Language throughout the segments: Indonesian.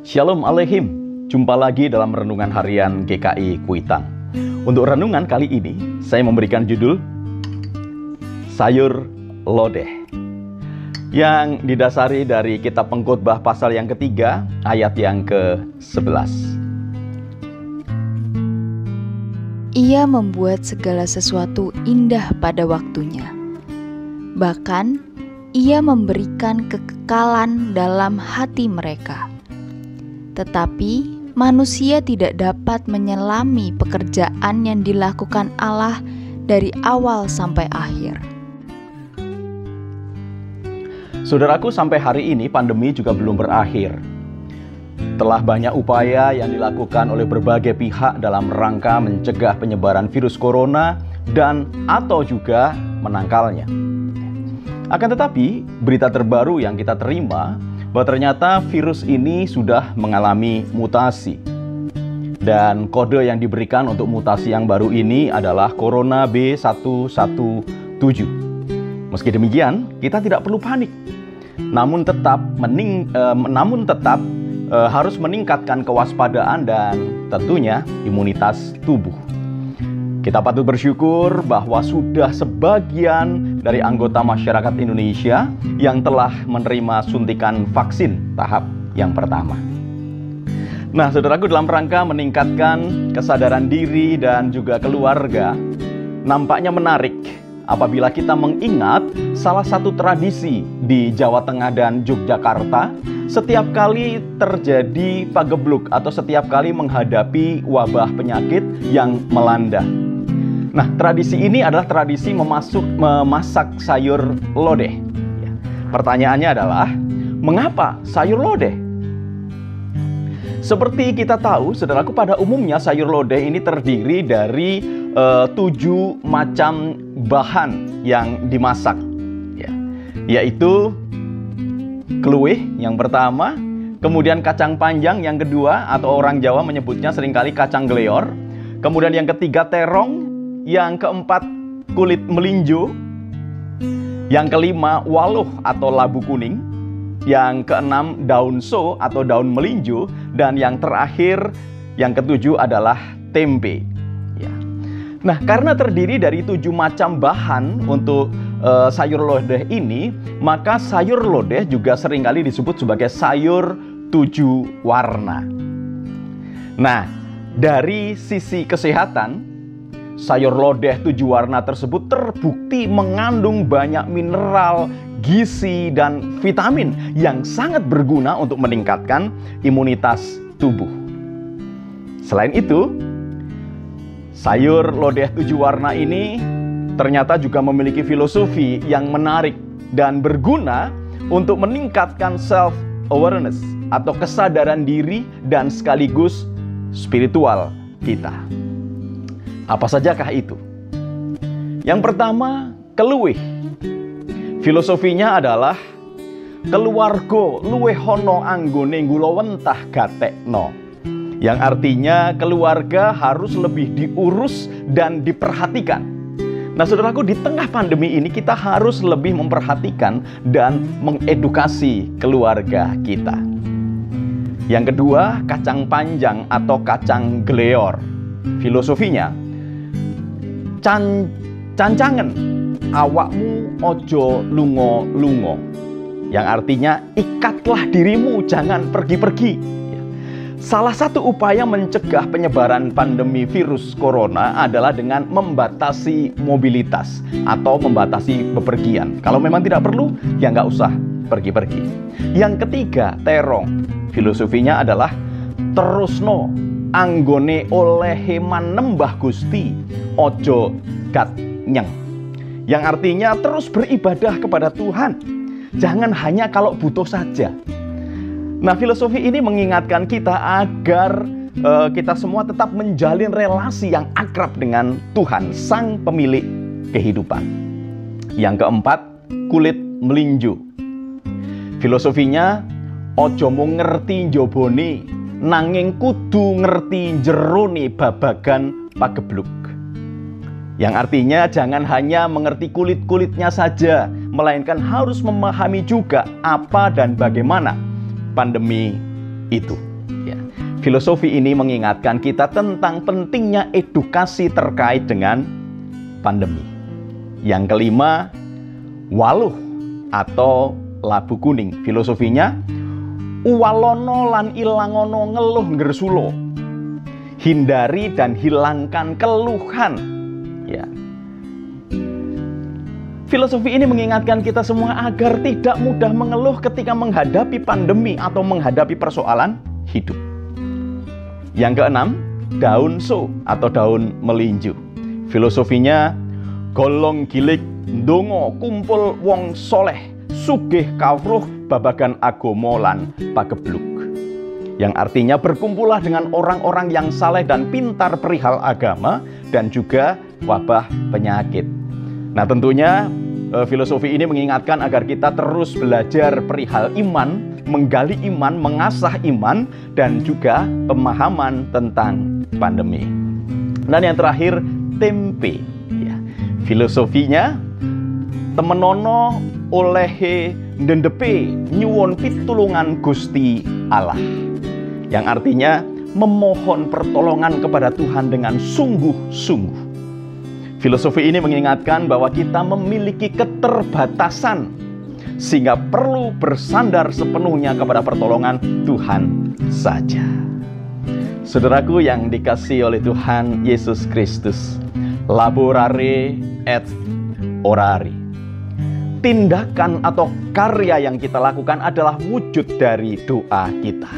Shalom Aleihim, jumpa lagi dalam Renungan Harian GKI Kuitang. Untuk renungan kali ini, saya memberikan judul Sayur Lodeh, yang didasari dari kitab Pengkhotbah pasal yang ketiga, ayat yang ke-11. Ia membuat segala sesuatu indah pada waktunya. Bahkan, ia memberikan kekekalan dalam hati mereka. Tetapi manusia tidak dapat menyelami pekerjaan yang dilakukan Allah dari awal sampai akhir. Saudaraku, sampai hari ini pandemi juga belum berakhir. Telah banyak upaya yang dilakukan oleh berbagai pihak dalam rangka mencegah penyebaran virus corona dan atau juga menangkalnya. Akan tetapi, berita terbaru yang kita terima bahwa ternyata virus ini sudah mengalami mutasi. Dan kode yang diberikan untuk mutasi yang baru ini adalah Corona B117. Meski demikian, kita tidak perlu panik. Namun tetap harus meningkatkan kewaspadaan dan tentunya imunitas tubuh. Kita patut bersyukur bahwa sudah sebagian dari anggota masyarakat Indonesia yang telah menerima suntikan vaksin tahap yang pertama. Nah, saudaraku, dalam rangka meningkatkan kesadaran diri dan juga keluarga, nampaknya menarik apabila kita mengingat salah satu tradisi di Jawa Tengah dan Yogyakarta setiap kali terjadi pagebluk atau setiap kali menghadapi wabah penyakit yang melanda. Nah, tradisi ini adalah tradisi memasak sayur lodeh. Pertanyaannya adalah, mengapa sayur lodeh? Seperti kita tahu, saudaraku, pada umumnya sayur lodeh ini terdiri dari 7 macam bahan yang dimasak, yaitu keluih yang pertama, kemudian kacang panjang yang kedua, atau orang Jawa menyebutnya seringkali kacang gleor, kemudian yang ketiga terong, yang keempat kulit melinjo, yang kelima waluh atau labu kuning, yang keenam daun so atau daun melinjo, dan yang terakhir, yang ketujuh adalah tempe. Nah, karena terdiri dari 7 macam bahan untuk sayur lodeh ini, maka sayur lodeh juga seringkali disebut sebagai sayur 7 warna. Nah, dari sisi kesehatan, sayur lodeh 7 warna tersebut terbukti mengandung banyak mineral, gizi, dan vitamin yang sangat berguna untuk meningkatkan imunitas tubuh. Selain itu, sayur lodeh 7 warna ini ternyata juga memiliki filosofi yang menarik dan berguna untuk meningkatkan self-awareness atau kesadaran diri dan sekaligus spiritual kita. Apa sajakah itu? Yang pertama, keluih. Filosofinya adalah keluarga luwih hono anggone nggula wentah gatekno. Yang artinya keluarga harus lebih diurus dan diperhatikan. Nah, saudaraku, di tengah pandemi ini kita harus lebih memperhatikan dan mengedukasi keluarga kita. Yang kedua, kacang panjang atau kacang gleor. Filosofinya, cancangen awakmu ojo lungo-lungo, yang artinya ikatlah dirimu, jangan pergi-pergi. Salah satu upaya mencegah penyebaran pandemi virus corona adalah dengan membatasi mobilitas atau membatasi bepergian. Kalau memang tidak perlu, ya nggak usah pergi-pergi. Yang ketiga, terong. Filosofinya adalah terusno anggone olehe manembah Gusti ojo gat nyeng, yang artinya terus beribadah kepada Tuhan, jangan hanya kalau butuh saja. Nah, filosofi ini mengingatkan kita agar kita semua tetap menjalin relasi yang akrab dengan Tuhan, Sang Pemilik kehidupan. Yang keempat, kulit melinjo. Filosofinya, ojo mung ngerti njobone, nanging kudu ngerti jerone babagan pagebluk. Yang artinya jangan hanya mengerti kulit-kulitnya saja, melainkan harus memahami juga apa dan bagaimana pandemi itu. Filosofi ini mengingatkan kita tentang pentingnya edukasi terkait dengan pandemi. Yang kelima, waluh atau labu kuning. Filosofinya, uwalono lan ilangono ngeluh ngersulo. Hindari dan hilangkan keluhan. Ya. Filosofi ini mengingatkan kita semua agar tidak mudah mengeluh ketika menghadapi pandemi atau menghadapi persoalan hidup. Yang keenam, daun so atau daun melinju. Filosofinya, golong gilik ndonga kumpul wong soleh, sugih kawruh babagan agomo lan pagebluk. Yang artinya berkumpullah dengan orang-orang yang saleh dan pintar perihal agama dan juga wabah penyakit. Nah, tentunya filosofi ini mengingatkan agar kita terus belajar perihal iman, menggali iman, mengasah iman, dan juga pemahaman tentang pandemi. Dan yang terakhir, tempe. Ya. Filosofinya, temenono olehe ndendepe nyuwun pitulungan Gusti Allah. Yang artinya memohon pertolongan kepada Tuhan dengan sungguh-sungguh. Filosofi ini mengingatkan bahwa kita memiliki keterbatasan sehingga perlu bersandar sepenuhnya kepada pertolongan Tuhan saja. Saudaraku yang dikasihi oleh Tuhan Yesus Kristus, laborare et orari. Tindakan atau karya yang kita lakukan adalah wujud dari doa kita.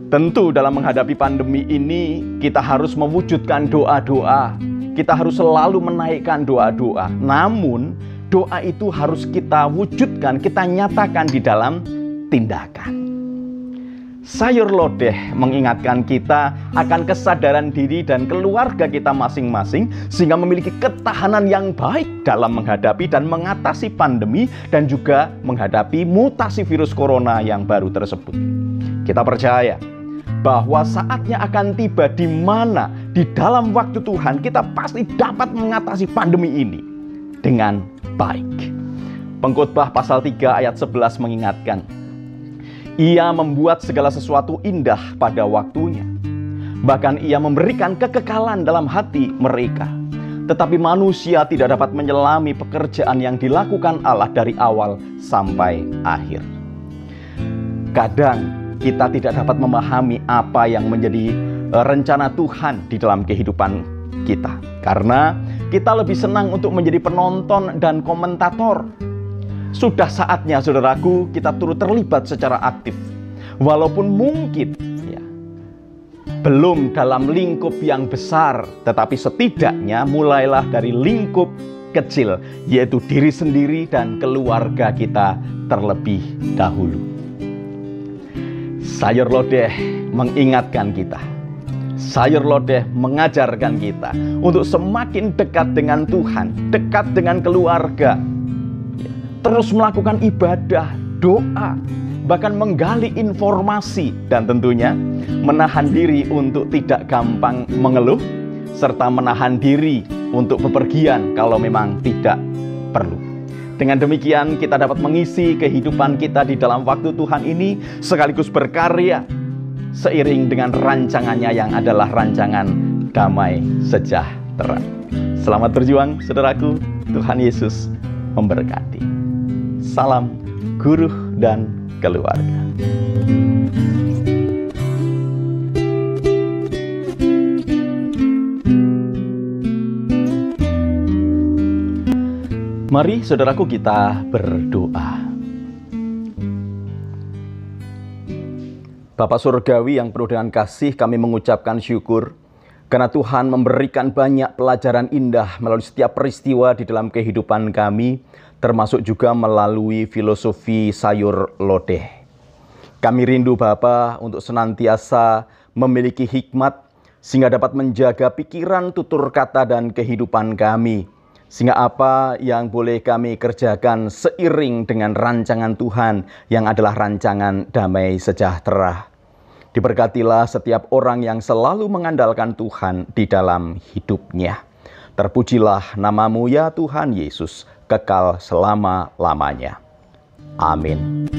Tentu dalam menghadapi pandemi ini kita harus mewujudkan doa-doa. Kita harus selalu menaikkan doa-doa. Namun doa itu harus kita wujudkan, kita nyatakan di dalam tindakan. Sayur lodeh mengingatkan kita akan kesadaran diri dan keluarga kita masing-masing sehingga memiliki ketahanan yang baik dalam menghadapi dan mengatasi pandemi dan juga menghadapi mutasi virus corona yang baru tersebut. Kita percaya bahwa saatnya akan tiba di mana di dalam waktu Tuhan kita pasti dapat mengatasi pandemi ini dengan baik. Pengkhotbah pasal 3 ayat 11 mengingatkan, Ia membuat segala sesuatu indah pada waktunya. Bahkan Ia memberikan kekekalan dalam hati mereka. Tetapi manusia tidak dapat menyelami pekerjaan yang dilakukan Allah dari awal sampai akhir. Kadang kita tidak dapat memahami apa yang menjadi rencana Tuhan di dalam kehidupan kita. Karena kita lebih senang untuk menjadi penonton dan komentator. Sudah saatnya, saudaraku, kita turut terlibat secara aktif. Walaupun mungkin belum dalam lingkup yang besar, tetapi setidaknya mulailah dari lingkup kecil, yaitu diri sendiri dan keluarga kita terlebih dahulu. Sayur lodeh mengingatkan kita. Sayur lodeh mengajarkan kita untuk semakin dekat dengan Tuhan, dekat dengan keluarga. Terus melakukan ibadah, doa, bahkan menggali informasi dan tentunya menahan diri untuk tidak gampang mengeluh serta menahan diri untuk bepergian kalau memang tidak perlu. Dengan demikian kita dapat mengisi kehidupan kita di dalam waktu Tuhan ini sekaligus berkarya seiring dengan rancangannya yang adalah rancangan damai sejahtera. Selamat berjuang, saudaraku. Tuhan Yesus memberkati. Salam guru dan keluarga. Mari saudaraku kita berdoa. Bapa Surgawi yang penuh dengan kasih, kami mengucapkan syukur karena Tuhan memberikan banyak pelajaran indah melalui setiap peristiwa di dalam kehidupan kami, termasuk juga melalui filosofi sayur lodeh. Kami rindu Bapa untuk senantiasa memiliki hikmat sehingga dapat menjaga pikiran, tutur kata, dan kehidupan kami. Sehingga apa yang boleh kami kerjakan seiring dengan rancangan Tuhan yang adalah rancangan damai sejahtera. Diberkatilah setiap orang yang selalu mengandalkan Tuhan di dalam hidupnya. Terpujilah nama-Mu ya Tuhan Yesus, kekal selama-lamanya. Amin.